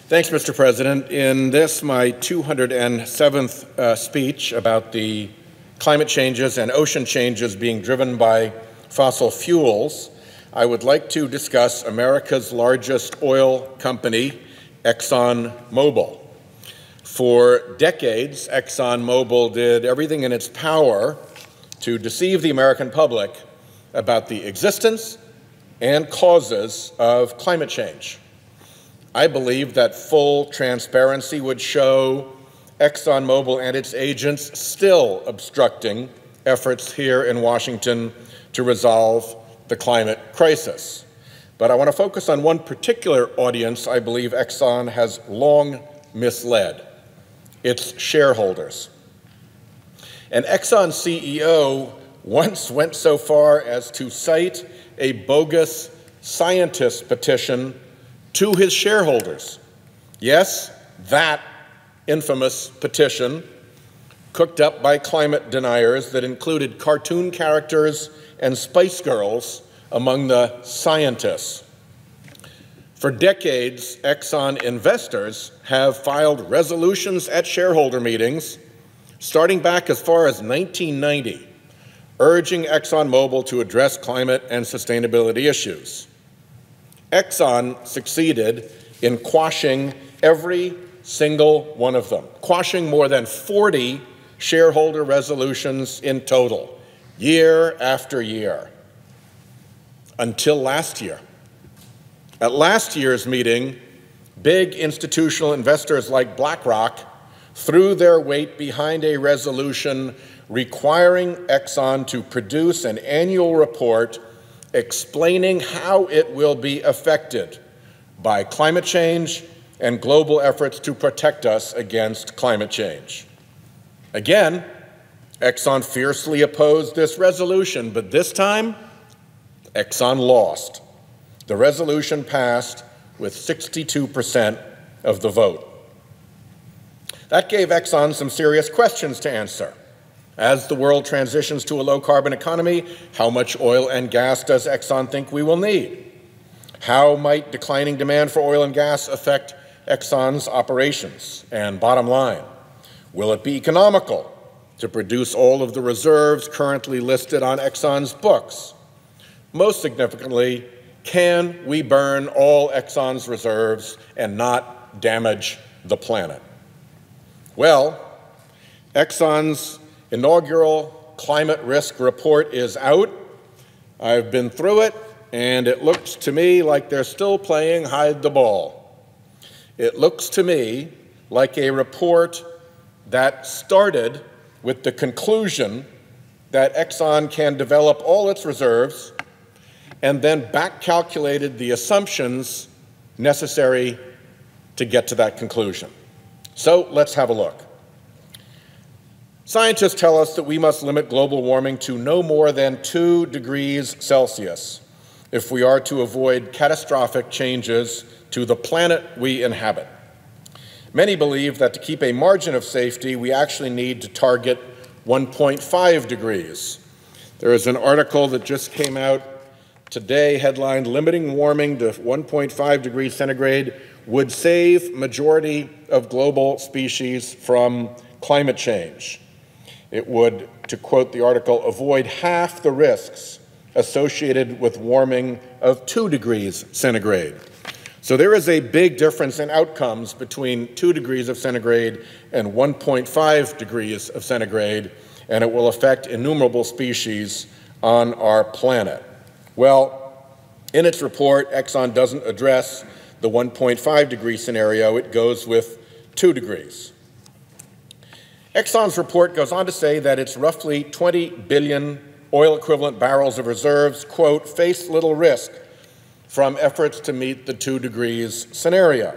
Thanks, Mr. President. In this, my 207th speech about the climate changes and ocean changes being driven by fossil fuels, I would like to discuss America's largest oil company, ExxonMobil. For decades, ExxonMobil did everything in its power to deceive the American public about the existence and causes of climate change. I believe that full transparency would show ExxonMobil and its agents still obstructing efforts here in Washington to resolve the climate crisis. But I want to focus on one particular audience I believe Exxon has long misled: its shareholders. An Exxon CEO once went so far as to cite a bogus scientist petition to his shareholders. Yes, that infamous petition, cooked up by climate deniers, that included cartoon characters and Spice Girls among the scientists. For decades, Exxon investors have filed resolutions at shareholder meetings, starting back as far as 1990, urging ExxonMobil to address climate and sustainability issues. Exxon succeeded in quashing every single one of them, quashing more than 40 shareholder resolutions in total, year after year, until last year. At last year's meeting, big institutional investors like BlackRock threw their weight behind a resolution requiring Exxon to produce an annual report explaining how it will be affected by climate change and global efforts to protect us against climate change. Again, Exxon fiercely opposed this resolution, but this time, Exxon lost. The resolution passed with 62% of the vote. That gave Exxon some serious questions to answer. As the world transitions to a low-carbon economy, how much oil and gas does Exxon think we will need? How might declining demand for oil and gas affect Exxon's operations and bottom line? Will it be economical to produce all of the reserves currently listed on Exxon's books? Most significantly, can we burn all Exxon's reserves and not damage the planet? Well, Exxon's inaugural climate risk report is out. I've been through it, and it looks to me like they're still playing hide the ball. It looks to me like a report that started with the conclusion that Exxon can develop all its reserves and then back-calculated the assumptions necessary to get to that conclusion. So let's have a look. Scientists tell us that we must limit global warming to no more than 2 degrees Celsius if we are to avoid catastrophic changes to the planet we inhabit. Many believe that to keep a margin of safety, we actually need to target 1.5 degrees. There is an article that just came out today headlined, "Limiting Warming to 1.5 degrees centigrade would save majority of global species from climate change." It would, to quote the article, avoid half the risks associated with warming of 2 degrees centigrade. So there is a big difference in outcomes between 2 degrees of centigrade and 1.5 degrees of centigrade, and it will affect innumerable species on our planet. Well, in its report, Exxon doesn't address the 1.5 degree scenario. It goes with 2 degrees. Exxon's report goes on to say that its roughly 20 billion oil equivalent barrels of reserves, quote, face little risk from efforts to meet the 2 degrees scenario.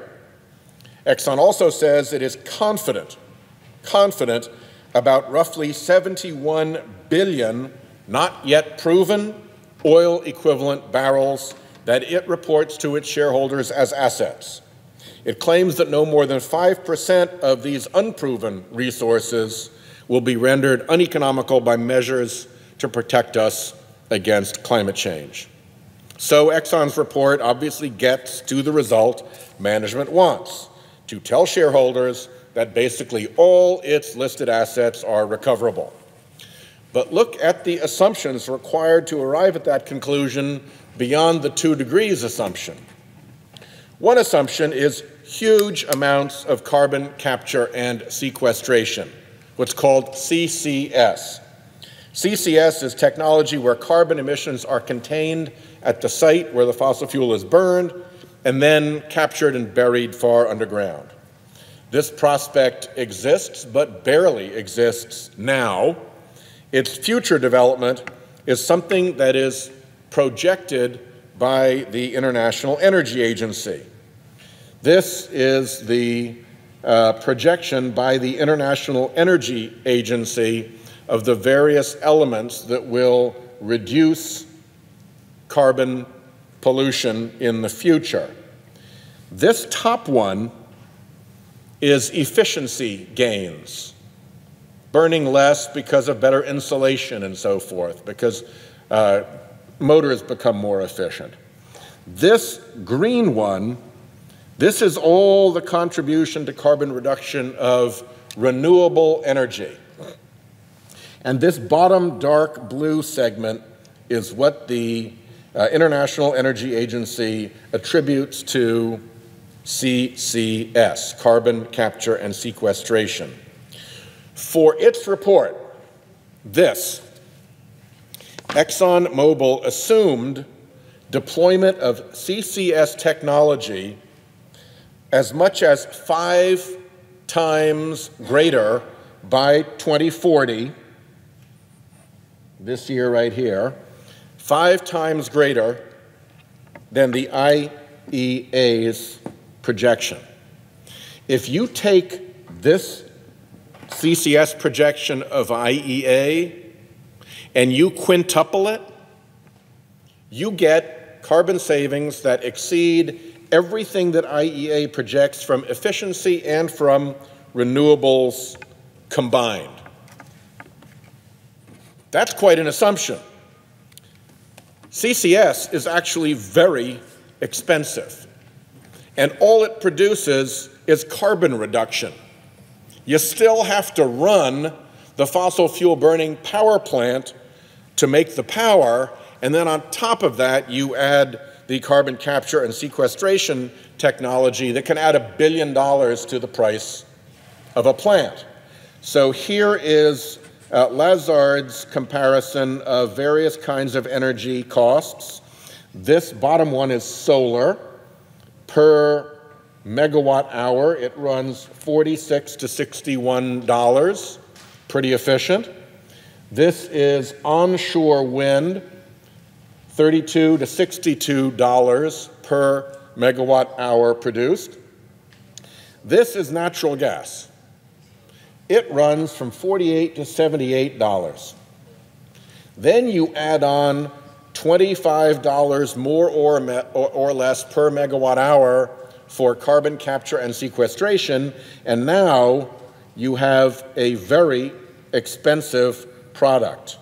Exxon also says it is confident about roughly 71 billion not yet proven oil equivalent barrels that it reports to its shareholders as assets. It claims that no more than 5% of these unproven resources will be rendered uneconomical by measures to protect us against climate change. So Exxon's report obviously gets to the result management wants. to tell shareholders that basically all its listed assets are recoverable. But look at the assumptions required to arrive at that conclusion beyond the 2 degrees assumption. One assumption is huge amounts of carbon capture and sequestration, what's called CCS. CCS is technology where carbon emissions are contained at the site where the fossil fuel is burned and then captured and buried far underground. This prospect exists, but barely exists now. Its future development is something that is projected by the International Energy Agency. This is the projection by the International Energy Agency of the various elements that will reduce carbon pollution in the future. This top one is efficiency gains, burning less because of better insulation and so forth, because motors become more efficient. This green one, this is all the contribution to carbon reduction of renewable energy. And this bottom dark blue segment is what the International Energy Agency attributes to CCS, carbon capture and sequestration. For its report, ExxonMobil assumed deployment of CCS technology as much as 5 times greater by 2040, this year right here, 5 times greater than the IEA's projection. If you take this CCS projection of IEA and you quintuple it, you get carbon savings that exceed everything that IEA projects from efficiency and from renewables combined. That's quite an assumption. CCS is actually very expensive, and all it produces is carbon reduction. You still have to run the fossil fuel burning power plant to make the power, and then on top of that, you add the carbon capture and sequestration technology that can add $1 billion to the price of a plant. So here is Lazard's comparison of various kinds of energy costs. This bottom one is solar. Per megawatt hour, it runs $46 to $61, pretty efficient. This is onshore wind, $32 to $62 per megawatt hour produced. This is natural gas. It runs from $48 to $78. Then you add on $25 more or less per megawatt hour for carbon capture and sequestration, and now you have a very expensive product,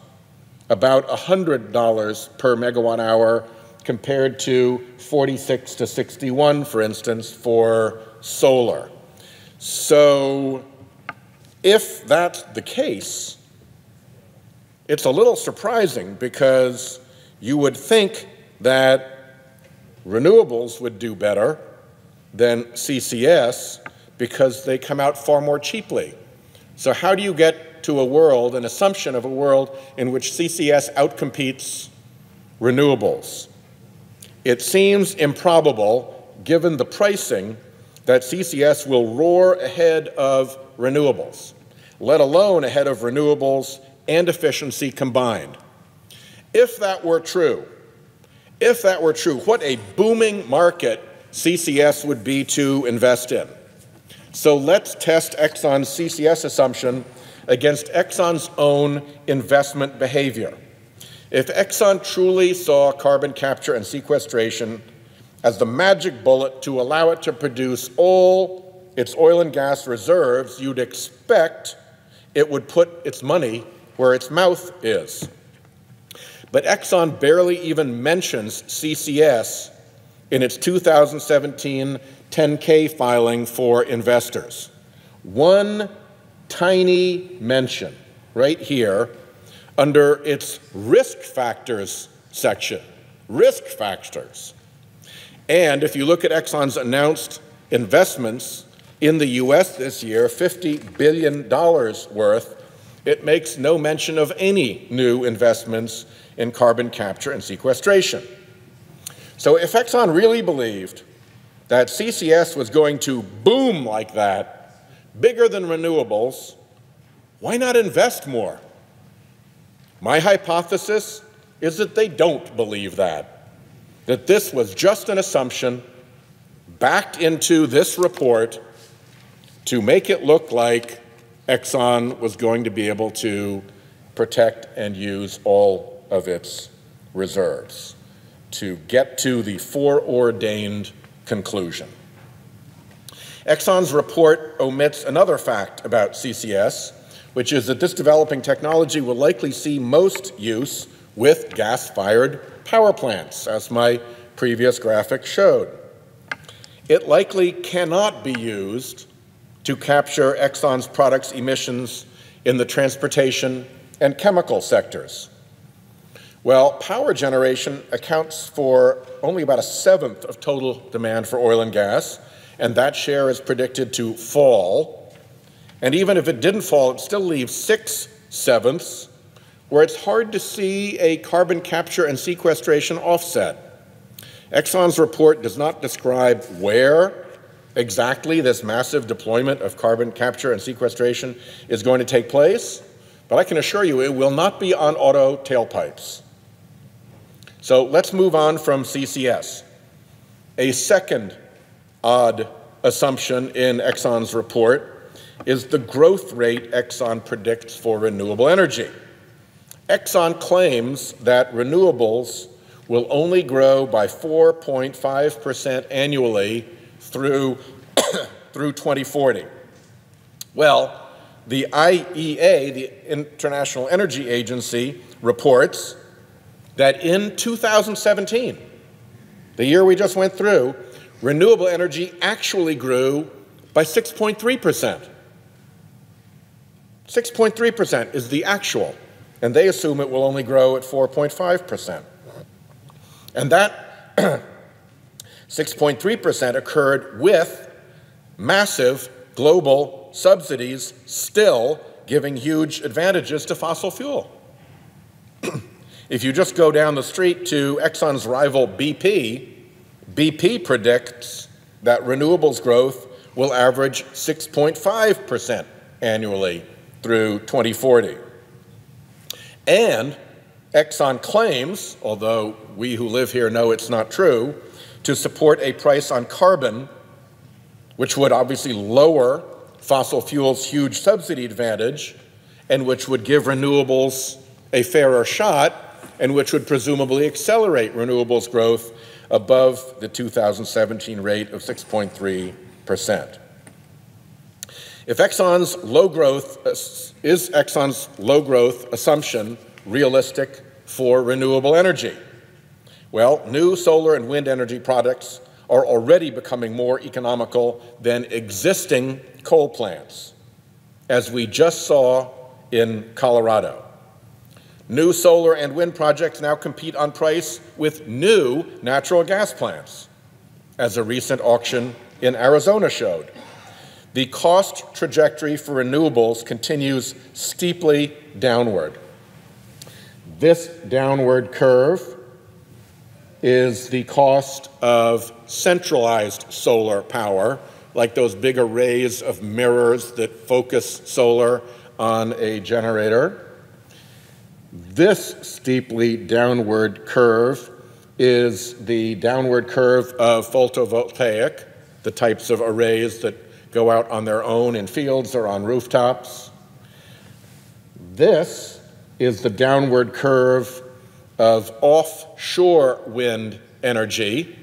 about $100 per megawatt hour compared to 46 to 61, for instance, for solar. So if that's the case, it's a little surprising because you would think that renewables would do better than CCS because they come out far more cheaply. So how do you get to a world, an assumption of a world in which CCS outcompetes renewables? It seems improbable, given the pricing, that CCS will roar ahead of renewables, let alone ahead of renewables and efficiency combined. If that were true, what a booming market CCS would be to invest in. So let's test Exxon's CCS assumption against Exxon's own investment behavior. If Exxon truly saw carbon capture and sequestration as the magic bullet to allow it to produce all its oil and gas reserves, you'd expect it would put its money where its mouth is. But Exxon barely even mentions CCS in its 2017 10K filing for investors. One tiny mention right here under its risk factors section. Risk factors. And if you look at Exxon's announced investments in the U.S. this year, $50 billion worth, it makes no mention of any new investments in carbon capture and sequestration. So if Exxon really believed that CCS was going to boom like that, bigger than renewables, why not invest more? My hypothesis is that they don't believe that this was just an assumption backed into this report to make it look like Exxon was going to be able to protect and use all of its reserves to get to the foreordained conclusion. Exxon's report omits another fact about CCS, which is that this developing technology will likely see most use with gas-fired power plants, as my previous graphic showed. It likely cannot be used to capture Exxon's products' emissions in the transportation and chemical sectors. Well, power generation accounts for only about 1/7 of total demand for oil and gas, and that share is predicted to fall. And even if it didn't fall, it still leaves 6/7, where it's hard to see a carbon capture and sequestration offset. Exxon's report does not describe where exactly this massive deployment of carbon capture and sequestration is going to take place, but I can assure you it will not be on auto tailpipes. So let's move on from CCS. A second odd assumption in Exxon's report is the growth rate Exxon predicts for renewable energy. Exxon claims that renewables will only grow by 4.5% annually through 2040. Well, the IEA, the International Energy Agency, reports that in 2017, the year we just went through, renewable energy actually grew by 6.3%. 6.3% is the actual, and they assume it will only grow at 4.5%. And that 6.3% occurred with massive global subsidies still giving huge advantages to fossil fuel. If you just go down the street to Exxon's rival BP, BP predicts that renewables growth will average 6.5% annually through 2040. And Exxon claims, although we who live here know it's not true, to support a price on carbon, which would obviously lower fossil fuels' huge subsidy advantage, and which would give renewables a fairer shot, and which would presumably accelerate renewables growth above the 2017 rate of 6.3%. If Exxon's low growth assumption realistic for renewable energy? Well, new solar and wind energy products are already becoming more economical than existing coal plants, as we just saw in Colorado. New solar and wind projects now compete on price with new natural gas plants, as a recent auction in Arizona showed. The cost trajectory for renewables continues steeply downward. This downward curve is the cost of centralized solar power, like those big arrays of mirrors that focus solar on a generator. This steeply downward curve is the downward curve of photovoltaic, the types of arrays that go out on their own in fields or on rooftops. This is the downward curve of offshore wind energy,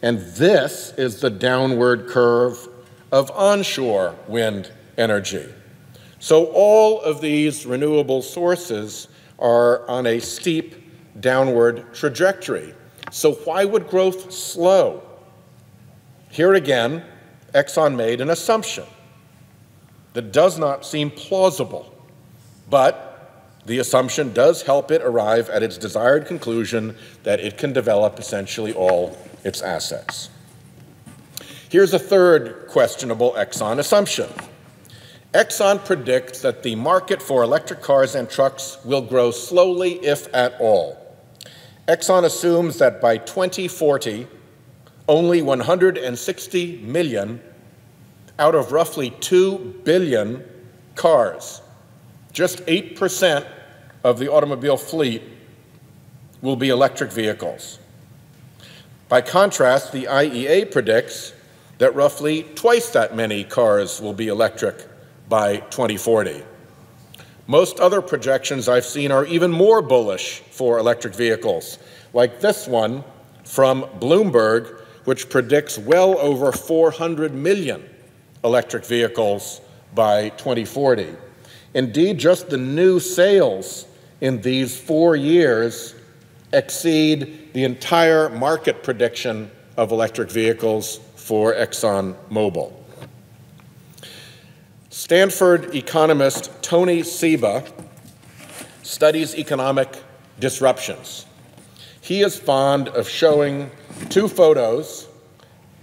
and this is the downward curve of onshore wind energy. So all of these renewable sources are on a steep downward trajectory. So why would growth slow? Here again, Exxon made an assumption that does not seem plausible, but the assumption does help it arrive at its desired conclusion that it can develop essentially all its assets. Here's a third questionable Exxon assumption. Exxon predicts that the market for electric cars and trucks will grow slowly, if at all. Exxon assumes that by 2040, only 160 million out of roughly 2 billion cars, just 8% of the automobile fleet, will be electric vehicles. By contrast, the IEA predicts that roughly twice that many cars will be electric by 2040. Most other projections I've seen are even more bullish for electric vehicles, like this one from Bloomberg, which predicts well over 400 million electric vehicles by 2040. Indeed, just the new sales in these 4 years exceed the entire market prediction of electric vehicles for ExxonMobil. Stanford economist Tony Seba studies economic disruptions. He is fond of showing 2 photos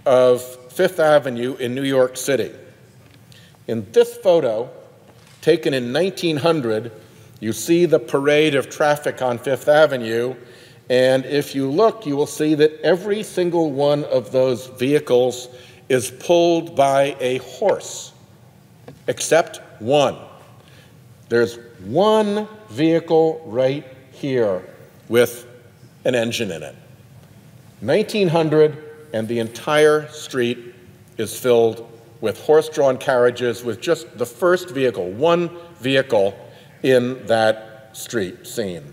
of Fifth Avenue in New York City. In this photo, taken in 1900, you see the parade of traffic on Fifth Avenue, and if you look, you will see that every single one of those vehicles is pulled by a horse, except one. There's one vehicle right here with an engine in it. 1900, and the entire street is filled with horse-drawn carriages with just the first vehicle, one vehicle in that street scene.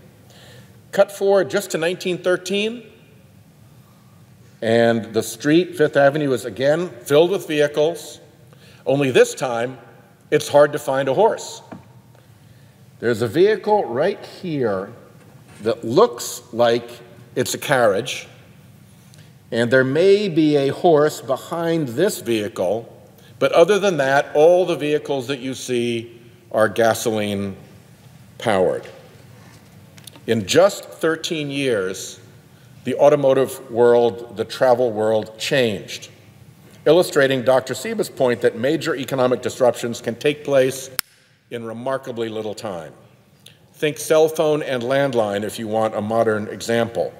Cut forward just to 1913, and the street, Fifth Avenue, is again filled with vehicles, only this time it's hard to find a horse. There's a vehicle right here that looks like it's a carriage, and there may be a horse behind this vehicle, but other than that, all the vehicles that you see are gasoline powered. In just 13 years, the automotive world, the travel world changed, illustrating Dr. Seba's point that major economic disruptions can take place in remarkably little time. Think cell phone and landline if you want a modern example.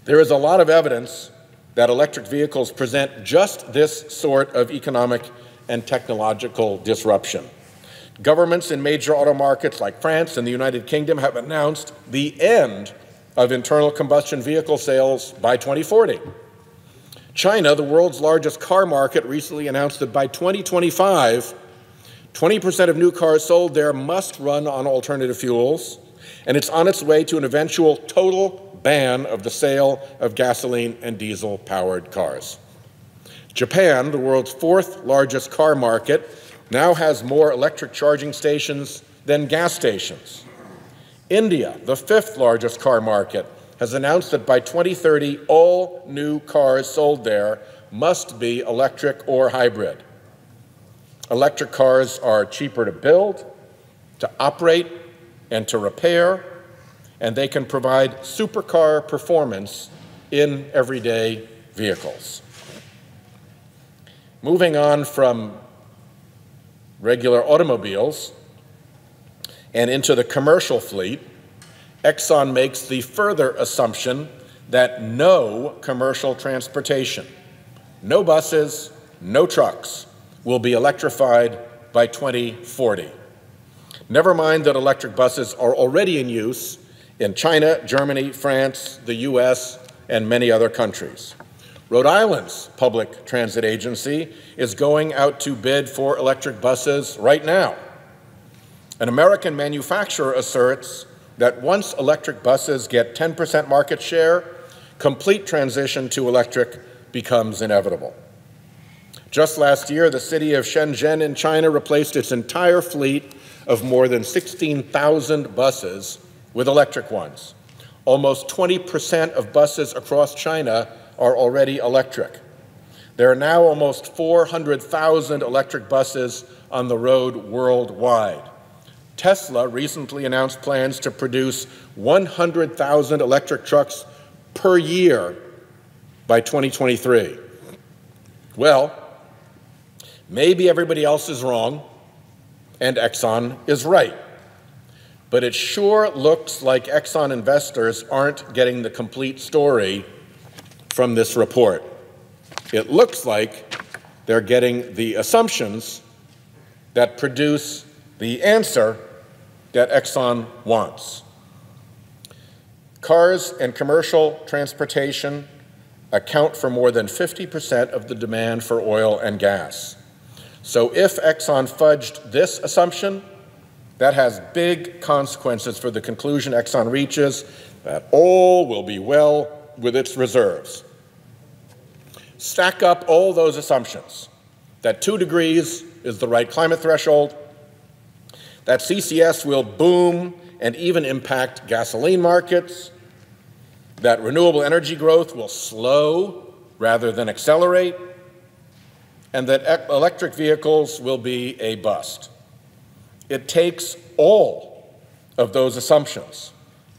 There is a lot of evidence that electric vehicles present just this sort of economic and technological disruption. Governments in major auto markets like France and the United Kingdom have announced the end of internal combustion vehicle sales by 2040. China, the world's largest car market, recently announced that by 2025, 20% of new cars sold there must run on alternative fuels, and it's on its way to an eventual total ban of the sale of gasoline and diesel-powered cars. Japan, the world's 4th largest car market, now has more electric charging stations than gas stations. India, the 5th largest car market, has announced that by 2030, all new cars sold there must be electric or hybrid. Electric cars are cheaper to build, to operate, and to repair, and they can provide supercar performance in everyday vehicles. Moving on from regular automobiles and into the commercial fleet, Exxon makes the further assumption that no commercial transportation, no buses, no trucks, will be electrified by 2040. Never mind that electric buses are already in use in China, Germany, France, the US, and many other countries. Rhode Island's public transit agency is going out to bid for electric buses right now. An American manufacturer asserts that once electric buses get 10% market share, complete transition to electric becomes inevitable. Just last year, the city of Shenzhen in China replaced its entire fleet of more than 16,000 buses with electric ones. Almost 20% of buses across China are already electric. There are now almost 400,000 electric buses on the road worldwide. Tesla recently announced plans to produce 100,000 electric trucks per year by 2023. Well, maybe everybody else is wrong and Exxon is right. But it sure looks like Exxon investors aren't getting the complete story from this report. It looks like they're getting the assumptions that produce the answer that Exxon wants. Cars and commercial transportation account for more than 50% of the demand for oil and gas. So if Exxon fudged this assumption, that has big consequences for the conclusion Exxon reaches that all will be well with its reserves. Stack up all those assumptions, that 2 degrees is the right climate threshold, that CCS will boom and even impact gasoline markets, that renewable energy growth will slow rather than accelerate, and that electric vehicles will be a bust. It takes all of those assumptions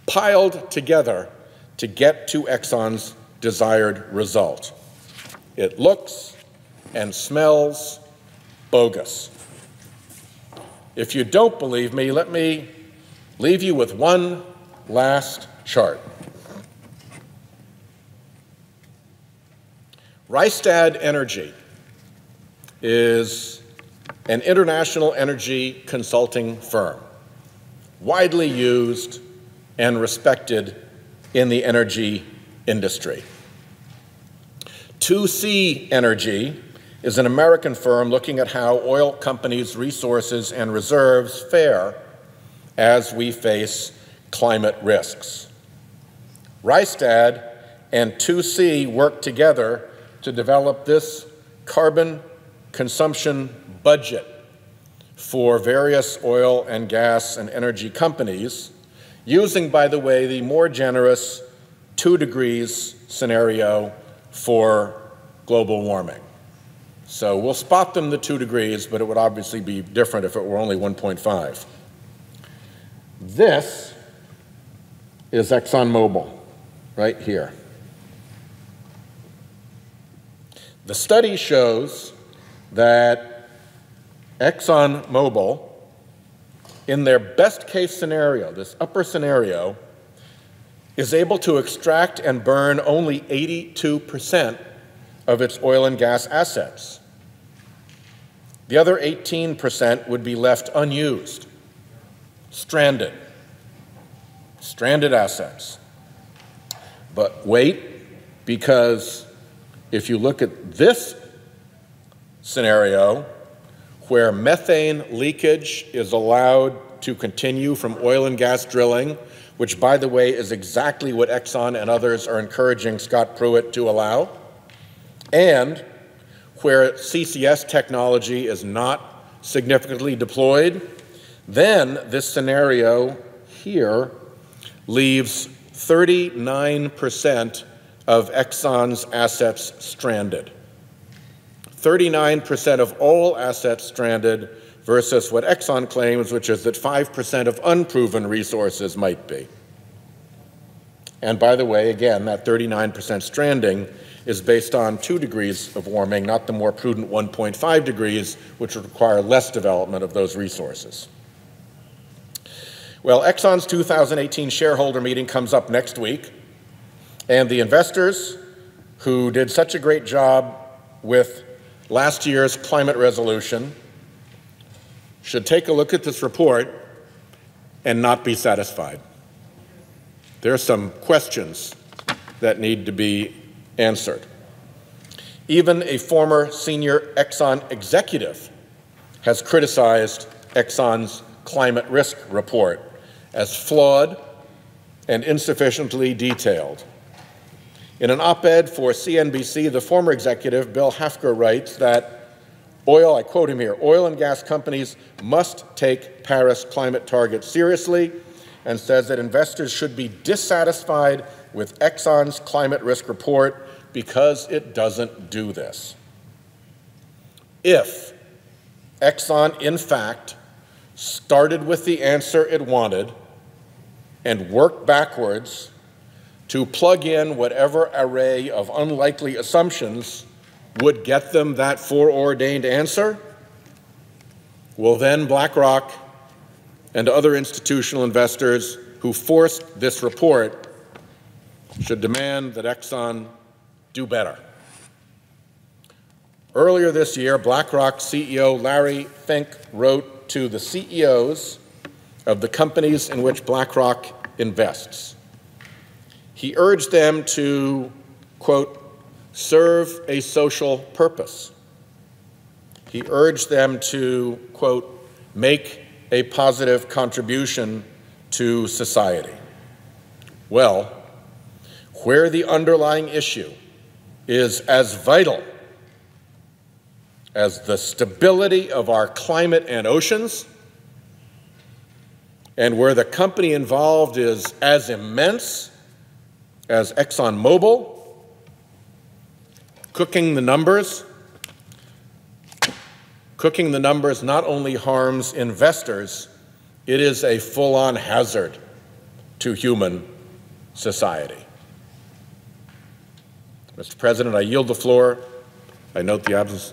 piled together to get to Exxon's desired result. It looks and smells bogus. If you don't believe me, let me leave you with one last chart. Rystad Energy is an international energy consulting firm, widely used and respected in the energy industry. 2C Energy is an American firm looking at how oil companies' resources and reserves fare as we face climate risks. Rystad and 2C work together to develop this carbon consumption budget for various oil and gas and energy companies, using, by the way, the more generous 2 degrees scenario for global warming. So we'll spot them the 2 degrees, but it would obviously be different if it were only 1.5. This is ExxonMobil, right here. The study shows that ExxonMobil, in their best case scenario, this upper scenario, is able to extract and burn only 82% of its oil and gas assets. The other 18% would be left unused, stranded assets. But wait, because if you look at this scenario, where methane leakage is allowed to continue from oil and gas drilling, which, by the way, is exactly what Exxon and others are encouraging Scott Pruitt to allow, and where CCS technology is not significantly deployed, then this scenario here leaves 39% of Exxon's assets stranded. 39% of all assets stranded versus what Exxon claims, which is that 5% of unproven resources might be. And by the way, again, that 39% stranding is based on 2 degrees of warming, not the more prudent 1.5 degrees, which would require less development of those resources. Well, Exxon's 2018 shareholder meeting comes up next week, and the investors who did such a great job with last year's climate resolution should take a look at this report and not be satisfied. There are some questions that need to be answered. Even a former senior Exxon executive has criticized Exxon's climate risk report as flawed and insufficiently detailed. In an op-ed for CNBC, the former executive, Bill Hafker, writes that I quote him here, oil and gas companies must take Paris climate targets seriously and says that investors should be dissatisfied with Exxon's climate risk report because it doesn't do this. If Exxon, in fact, started with the answer it wanted and worked backwards to plug in whatever array of unlikely assumptions would get them that foreordained answer, well, then BlackRock and other institutional investors who forced this report should demand that Exxon do better. Earlier this year, BlackRock CEO Larry Fink wrote to the CEOs of the companies in which BlackRock invests. He urged them to, quote, serve a social purpose. He urged them to, quote, make a positive contribution to society. Well, where the underlying issue is as vital as the stability of our climate and oceans, and where the company involved is as immense as ExxonMobil, cooking the numbers not only harms investors, it is a full-on hazard to human society. Mr. President, I yield the floor. I note the absence